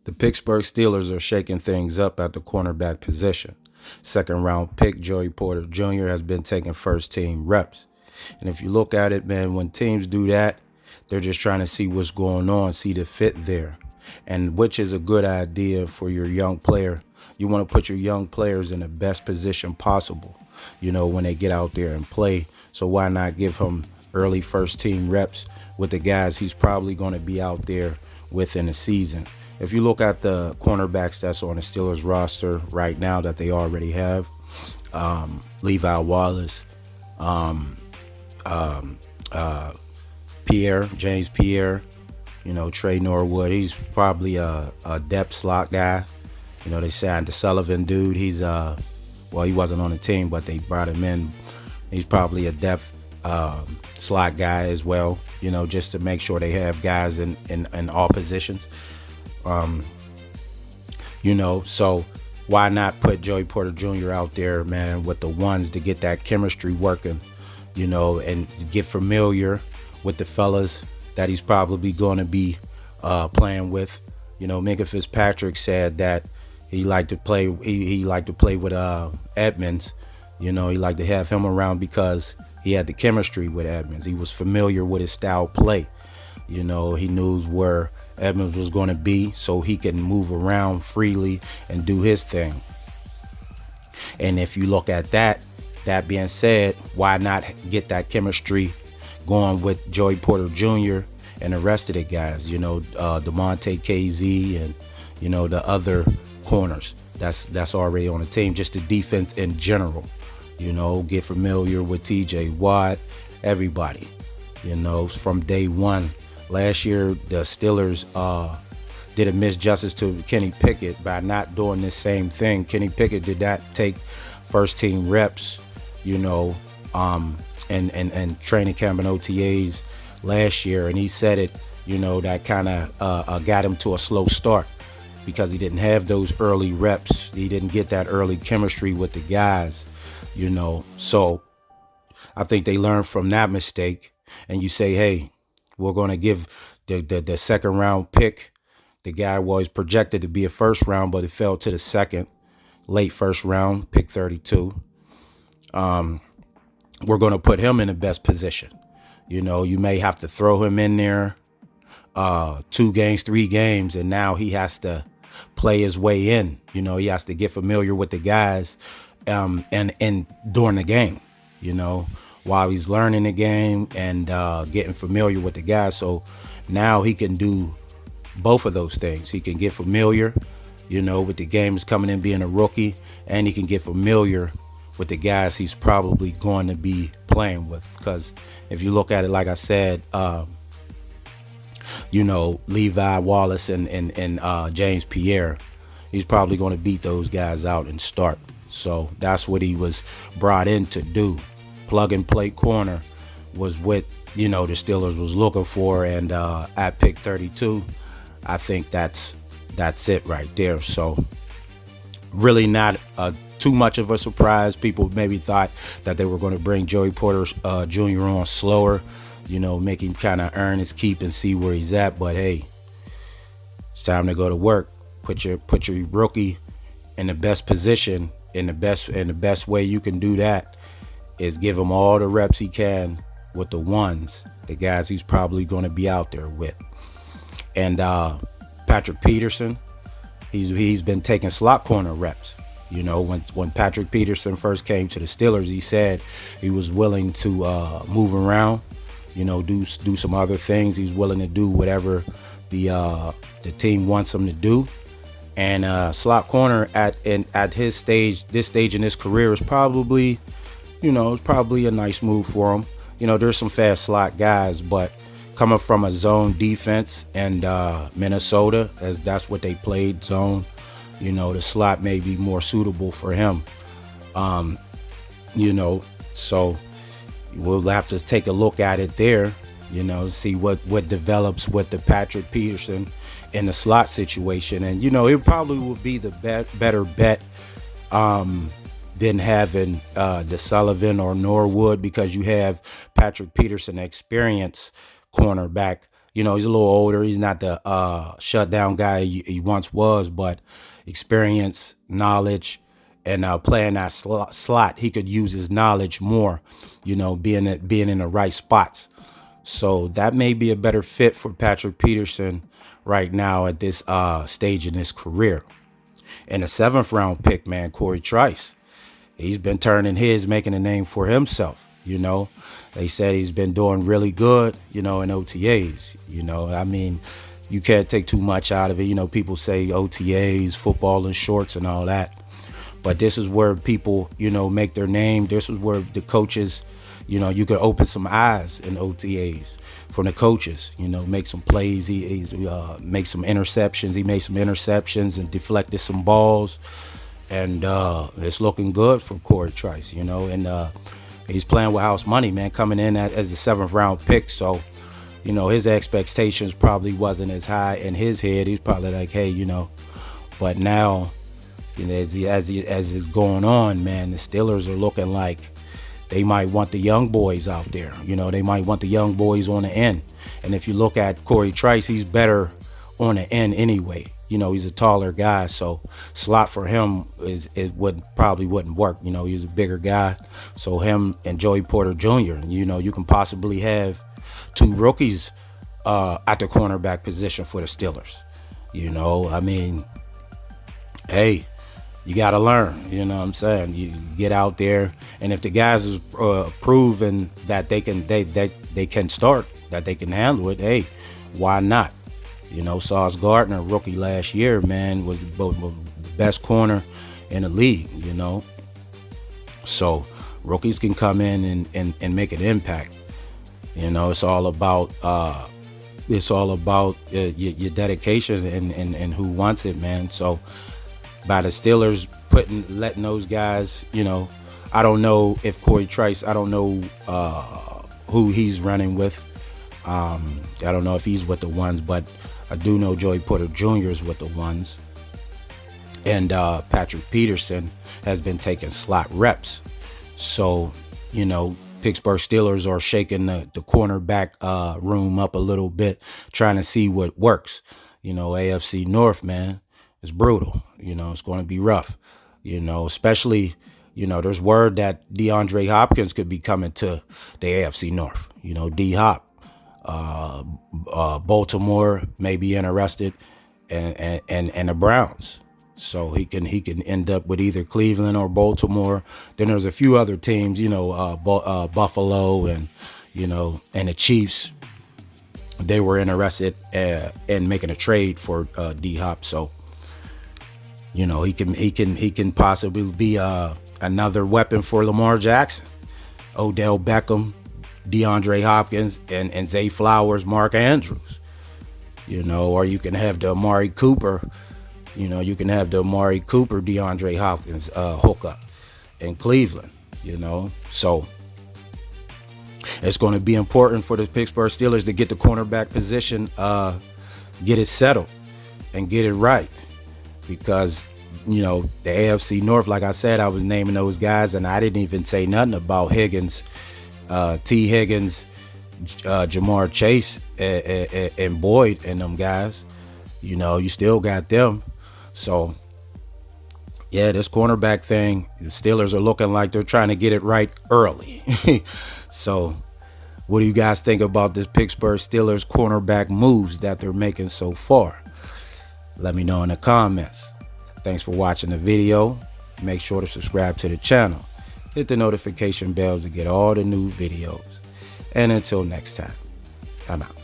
The Pittsburgh Steelers are shaking things up at the cornerback position. Second round pick Joey Porter Jr. has been taking first team reps. And if you look at it, man, when teams do that, they're just trying to see what's going on, see the fit there. And which is a good idea for your young player. You want to put your young players in the best position possible, when they get out there and play. So why not give him early first team reps with the guys he's probably going to be out there with in the season? If you look at the cornerbacks that's on the Steelers roster right now that they already have, Levi Wallace, James Pierre, Trey Norwood. He's probably a depth slot guy. They signed the Sullivan dude. He's he wasn't on the team, but they brought him in. He's probably a depth slot guy as well. Just to make sure they have guys in all positions. So why not put Joey Porter Jr. out there, man, with the ones to get that chemistry working, and get familiar with the fellas that he's probably going to be playing with. Minka Fitzpatrick said that he liked to play. He liked to play with Edmonds. He liked to have him around because he had the chemistry with Edmonds. He was familiar with his style play. He knew where Edmonds was going to be, so he can move around freely and do his thing. And if you look at that being said, why not get that chemistry going with Joey Porter Jr. and the rest of the guys, DeMonte KZ and, the other corners that's already on the team, just the defense in general, get familiar with TJ Watt, everybody, from day one. Last year, the Steelers did a misjustice to Kenny Pickett by not doing this same thing. Kenny Pickett did not take first team reps, and training camp and OTAs last year, and he said it, that kind of got him to a slow start because he didn't have those early reps. He didn't get that early chemistry with the guys, So I think they learned from that mistake, and you say, hey, we're going to give the second round pick. The guy was projected to be a first round, but it fell to the second, late first round, pick 32. We're going to put him in the best position. You may have to throw him in there 2 games, 3 games, and now he has to play his way in. He has to get familiar with the guys and during the game, while he's learning the game and getting familiar with the guys. So now he can do both of those things. He can get familiar, with the games coming in being a rookie, and he can get familiar with the guys he's probably going to be playing with. Because if you look at it, like I said, Levi Wallace and James Pierre, he's probably going to beat those guys out and start. So that's what he was brought in to do. Plug and play corner was what, the Steelers was looking for. And at pick 32, I think that's it right there. So really not too much of a surprise. People maybe thought that they were going to bring Joey Porter Jr. on slower, make him kind of earn his keep and see where he's at. But hey, it's time to go to work. Put your rookie in the best position, in the best way you can do that is give him all the reps he can with the ones, the guys he's probably going to be out there with. And Patrick Peterson, he's been taking slot corner reps. When Patrick Peterson first came to the Steelers, he said he was willing to move around, do some other things. He's willing to do whatever the team wants him to do. And slot corner at his stage, this stage in his career is probably, it's probably a nice move for him. There's some fast slot guys, but coming from a zone defense and Minnesota, as that's what they played, zone. The slot may be more suitable for him. So we'll have to take a look at it there, see what develops with the Patrick Peterson in the slot situation. And, it probably would be the better bet than having the Sullivan or Norwood, because you have Patrick Peterson, experience cornerback, You know, he's a little older. He's not the shutdown guy he once was, but experience, knowledge, and playing that slot, he could use his knowledge more. You know, being in the right spots. So that may be a better fit for Patrick Peterson right now at this stage in his career. And the 7th round pick, man, Corey Trice. He's been turning his, making a name for himself. You know, they said he's been doing really good, you know, in OTAs. You know, I mean, you can't take too much out of it. You know, people say OTAs, football in shorts and all that. But this is where people, you know, make their name. This is where the coaches, you know, you could open some eyes in OTAs from the coaches, you know, make some plays. He's make some interceptions. He made some interceptions and deflected some balls. And it's looking good for Corey Trice, you know, and he's playing with house money, man, coming in as the 7th round pick. So, you know, his expectations probably wasn't as high in his head. He's probably like, hey, you know, but now, you know, as it's going on, man, the Steelers are looking like they might want the young boys out there. You know, they might want the young boys on the end. And if you look at Corey Trice, he's better on the end anyway. You know, he's a taller guy, so slot for him probably wouldn't work. You know, he's a bigger guy, so him and Joey Porter Jr. You know, you can possibly have 2 rookies at the cornerback position for the Steelers. You know, I mean, hey, you got to learn. You know what I'm saying? You get out there, and if the guys is proven that they can start, that they can handle it, hey, why not? You know, Sauce Gardner, rookie last year, man, was the best corner in the league, you know. So rookies can come in and make an impact. You know, it's all about your dedication and who wants it, man. So by the Steelers letting those guys, you know, I don't know if Corey Trice, I don't know who he's running with. I don't know if he's with the ones, but I do know Joey Porter Jr. is with the ones. And Patrick Peterson has been taking slot reps. So, you know, Pittsburgh Steelers are shaking the cornerback room up a little bit, trying to see what works. You know, AFC North, man, it's brutal. You know, it's going to be rough. You know, especially, you know, there's word that DeAndre Hopkins could be coming to the AFC North. You know, D-Hop. Baltimore may be interested, and the Browns. So he can end up with either Cleveland or Baltimore. Then there's a few other teams, you know, Buffalo and, you know, and the Chiefs. They were interested in making a trade for D-Hop. So, you know, he can possibly be another weapon for Lamar Jackson, Odell Beckham, DeAndre Hopkins, and Zay Flowers, Mark Andrews. You know, or you can have the Amari Cooper. You know, you can have the Amari Cooper, DeAndre Hopkins hookup in Cleveland. You know, so it's going to be important for the Pittsburgh Steelers to get the cornerback position, get it settled, and get it right, because, you know, the AFC North, like I said, I was naming those guys, and I didn't even say nothing about Higgins. T. Higgins, Jamar Chase, and Boyd, and them guys. You know, you still got them. So, yeah, this cornerback thing, the Steelers are looking like they're trying to get it right early. So, what do you guys think about this Pittsburgh Steelers cornerback moves that they're making so far? Let me know in the comments. Thanks for watching the video. Make sure to subscribe to the channel. Hit the notification bells to get all the new videos. And until next time, I'm out.